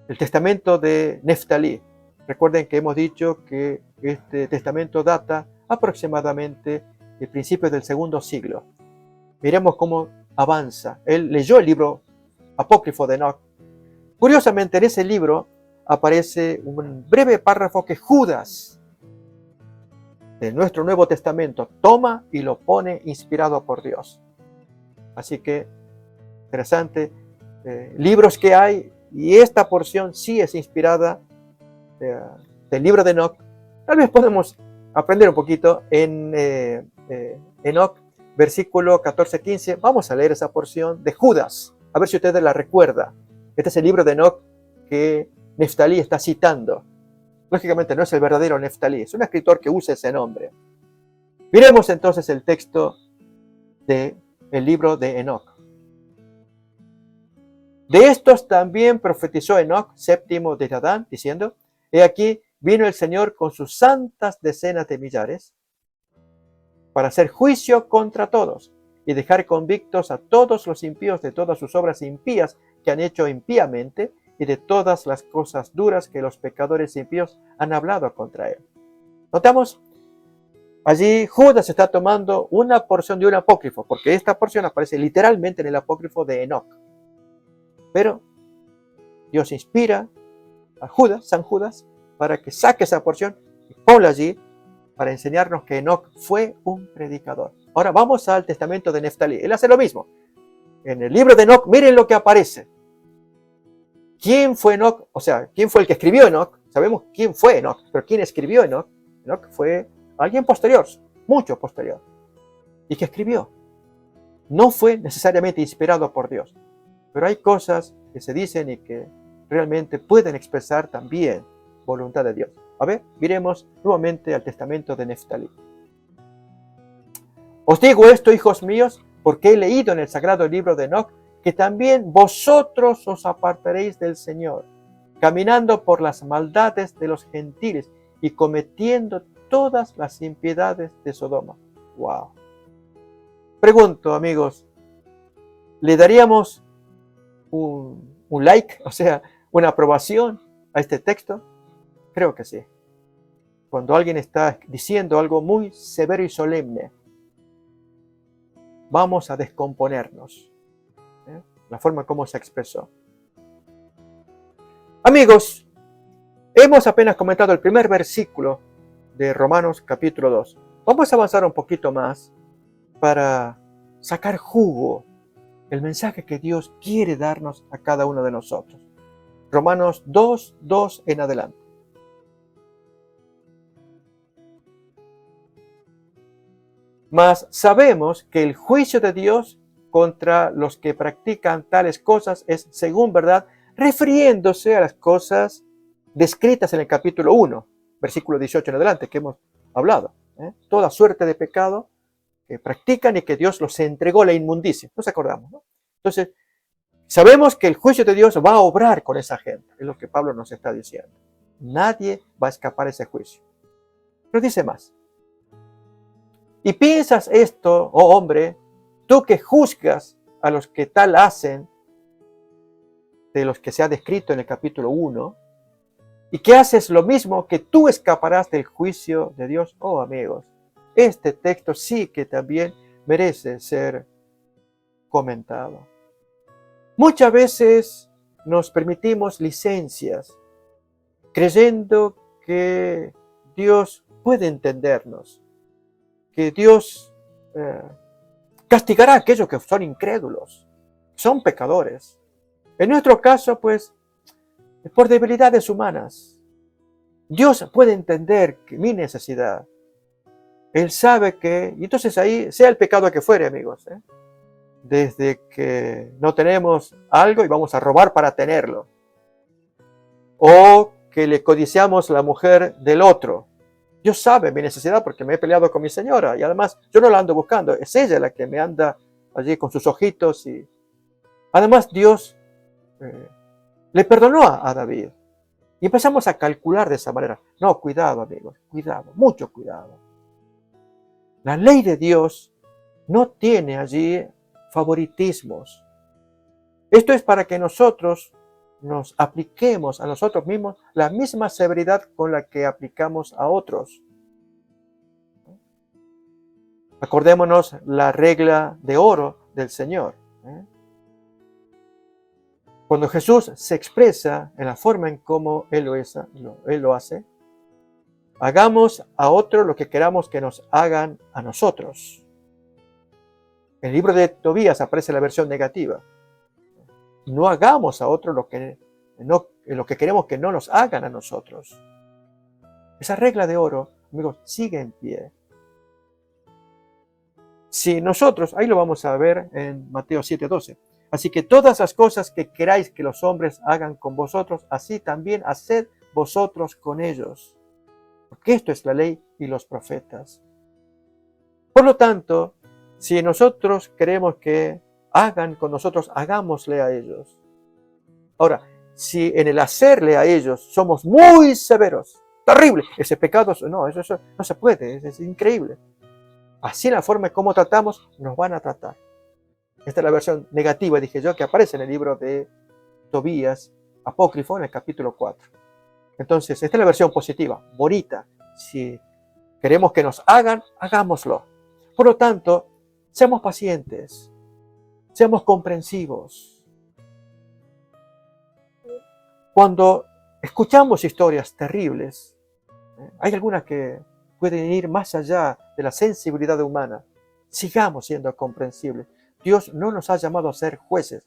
el testamento de Neftalí. Recuerden que hemos dicho que este testamento data aproximadamente el principio del segundo siglo. Miremos cómo avanza. Él leyó el libro apócrifo de Enoc. Curiosamente, en ese libro aparece un breve párrafo que Judas, de nuestro Nuevo Testamento, toma y lo pone inspirado por Dios. Así que, interesante, libros que hay, y esta porción sí es inspirada del libro de Enoc. Tal vez podemos aprender un poquito en Enoc, versículo 14-15. Vamos a leer esa porción de Judas, a ver si ustedes la recuerdan. Este es el libro de Enoc que Neftalí está citando. Lógicamente no es el verdadero Neftalí, es un escritor que usa ese nombre. Miremos entonces el texto del libro de Enoc. De estos también profetizó Enoc, séptimo de Adán, diciendo: he aquí, vino el Señor con sus santas decenas de millares para hacer juicio contra todos y dejar convictos a todos los impíos de todas sus obras impías que han hecho impíamente y de todas las cosas duras que los pecadores impíos han hablado contra él. Notamos, Allí Judas está tomando una porción de un apócrifo, porque esta porción aparece literalmente en el apócrifo de Enoc. Pero Dios inspira a Judas, San Judas, para que saque esa porción y ponla allí para enseñarnos que Enoc fue un predicador. Ahora vamos al testamento de Neftalí. Él hace lo mismo. En el libro de Enoc, miren lo que aparece. ¿Quién fue Enoc? O sea, ¿quién fue el que escribió Enoc? Sabemos quién fue Enoc, pero ¿quién escribió Enoc? Enoc fue alguien posterior, mucho posterior. ¿Y que escribió? No fue necesariamente inspirado por Dios, pero hay cosas que se dicen y que realmente pueden expresar también voluntad de Dios. A ver, miremos nuevamente al testamento de Neftalí. Os digo esto, hijos míos, porque he leído en el sagrado libro de Enoc que también vosotros os apartaréis del Señor, caminando por las maldades de los gentiles y cometiendo todas las impiedades de Sodoma. ¡Wow! Pregunto, amigos, ¿le daríamos un like, o sea, una aprobación a este texto? Creo que sí. Cuando alguien está diciendo algo muy severo y solemne, vamos a descomponernos. La forma como se expresó. Amigos, hemos apenas comentado el primer versículo de Romanos capítulo 2. Vamos a avanzar un poquito más para sacar jugo el mensaje que Dios quiere darnos a cada uno de nosotros. Romanos 2, 2 en adelante. Mas sabemos que el juicio de Dios contra los que practican tales cosas es según verdad, refiriéndose a las cosas descritas en el capítulo 1, versículo 18 en adelante, que hemos hablado. Toda suerte de pecado que practican y que Dios los entregó a la inmundicia. Nos acordamos, ¿no? Entonces, sabemos que el juicio de Dios va a obrar con esa gente, es lo que Pablo nos está diciendo. Nadie va a escapar a ese juicio. Pero dice más. Y piensas esto, oh hombre, tú que juzgas a los que tal hacen, de los que se ha descrito en el capítulo 1, y que haces lo mismo, que tú escaparás del juicio de Dios. Oh amigos, este texto sí que también merece ser comentado. Muchas veces nos permitimos licencias, creyendo que Dios puede entendernos, que Dios castigará a aquellos que son incrédulos, son pecadores. En nuestro caso, pues, por debilidades humanas. Dios puede entender que mi necesidad. Él sabe que, y entonces ahí, sea el pecado que fuere, amigos, desde que no tenemos algo y vamos a robar para tenerlo, o que le codiciamos la mujer del otro. Dios sabe mi necesidad porque me he peleado con mi señora y además yo no la ando buscando, es ella la que me anda allí con sus ojitos. Y además Dios le perdonó a David. Y empezamos a calcular de esa manera. No, cuidado amigos, cuidado, mucho cuidado. La ley de Dios no tiene allí favoritismos. Esto es para que nosotros nos apliquemos a nosotros mismos la misma severidad con la que aplicamos a otros. Acordémonos la regla de oro del Señor. Cuando Jesús se expresa en la forma en cómo Él lo hace, hagamos a otro lo que queramos que nos hagan a nosotros. En el libro de Tobías aparece la versión negativa. No hagamos a otro lo que queremos que no nos hagan a nosotros. Esa regla de oro, amigos, sigue en pie. Si nosotros, ahí lo vamos a ver en Mateo 7:12. Así que todas las cosas que queráis que los hombres hagan con vosotros, así también haced vosotros con ellos. Porque esto es la ley y los profetas. Por lo tanto, si nosotros queremos que hagan con nosotros, hagámosle a ellos. Ahora, si en el hacerle a ellos somos muy severos, terrible, ese pecado, no, eso no se puede, es increíble. Así en la forma en cómo tratamos, nos van a tratar. Esta es la versión negativa, dije yo, que aparece en el libro de Tobías, apócrifo, en el capítulo 4. Entonces, esta es la versión positiva, bonita. Si Queremos que nos hagan, hagámoslo. Por lo tanto, seamos pacientes, seamos comprensivos. Cuando escuchamos historias terribles, hay algunas que pueden ir más allá de la sensibilidad humana. Sigamos siendo comprensibles. Dios no nos ha llamado a ser jueces,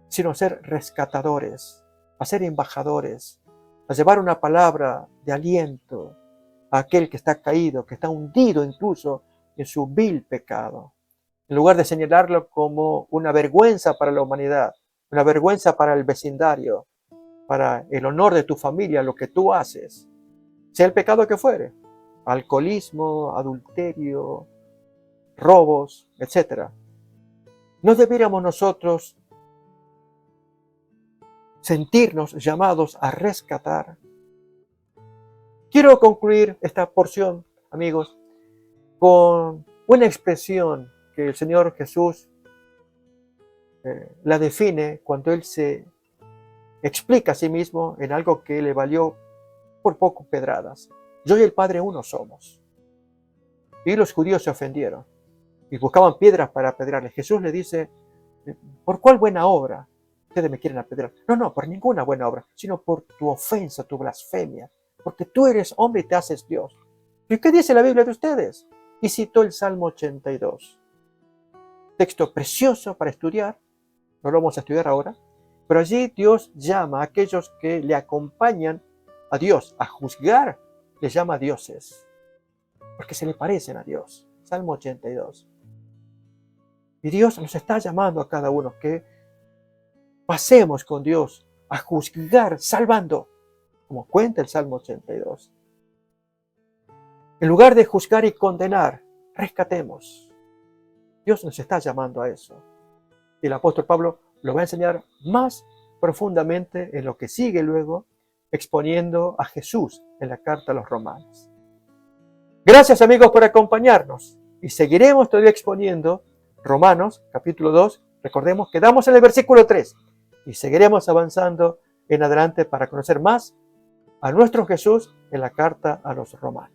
sino a ser rescatadores, a ser embajadores, a llevar una palabra de aliento a aquel que está caído, que está hundido incluso en su vil pecado. En lugar de señalarlo como una vergüenza para la humanidad, una vergüenza para el vecindario, para el honor de tu familia, lo que tú haces, sea el pecado que fuere, alcoholismo, adulterio, robos, etc. ¿No debiéramos nosotros sentirnos llamados a rescatar? Quiero concluir esta porción, amigos, con una expresión que el Señor Jesús la define cuando Él se explica a sí mismo en algo que le valió por poco pedradas. Yo y el Padre uno somos. Y los judíos se ofendieron y buscaban piedras para apedrearle. Jesús le dice, ¿por cuál buena obra ustedes me quieren apedrear? No, por ninguna buena obra, sino por tu ofensa, tu blasfemia, porque tú eres hombre y te haces Dios. ¿Y qué dice la Biblia de ustedes? Y citó el Salmo 82. Texto precioso para estudiar, no lo vamos a estudiar ahora, pero allí Dios llama a aquellos que le acompañan a Dios, a juzgar, les llama dioses, porque se le parecen a Dios. Salmo 82. Y Dios nos está llamando a cada uno que pasemos con Dios a juzgar, salvando, como cuenta el Salmo 82. En lugar de juzgar y condenar, rescatemos. Dios nos está llamando a eso. Y el apóstol Pablo lo va a enseñar más profundamente en lo que sigue luego, exponiendo a Jesús en la carta a los Romanos. Gracias, amigos, por acompañarnos. Y seguiremos todavía exponiendo Romanos, capítulo 2. Recordemos, quedamos en el versículo 3. Y seguiremos avanzando en adelante para conocer más a nuestro Jesús en la carta a los Romanos.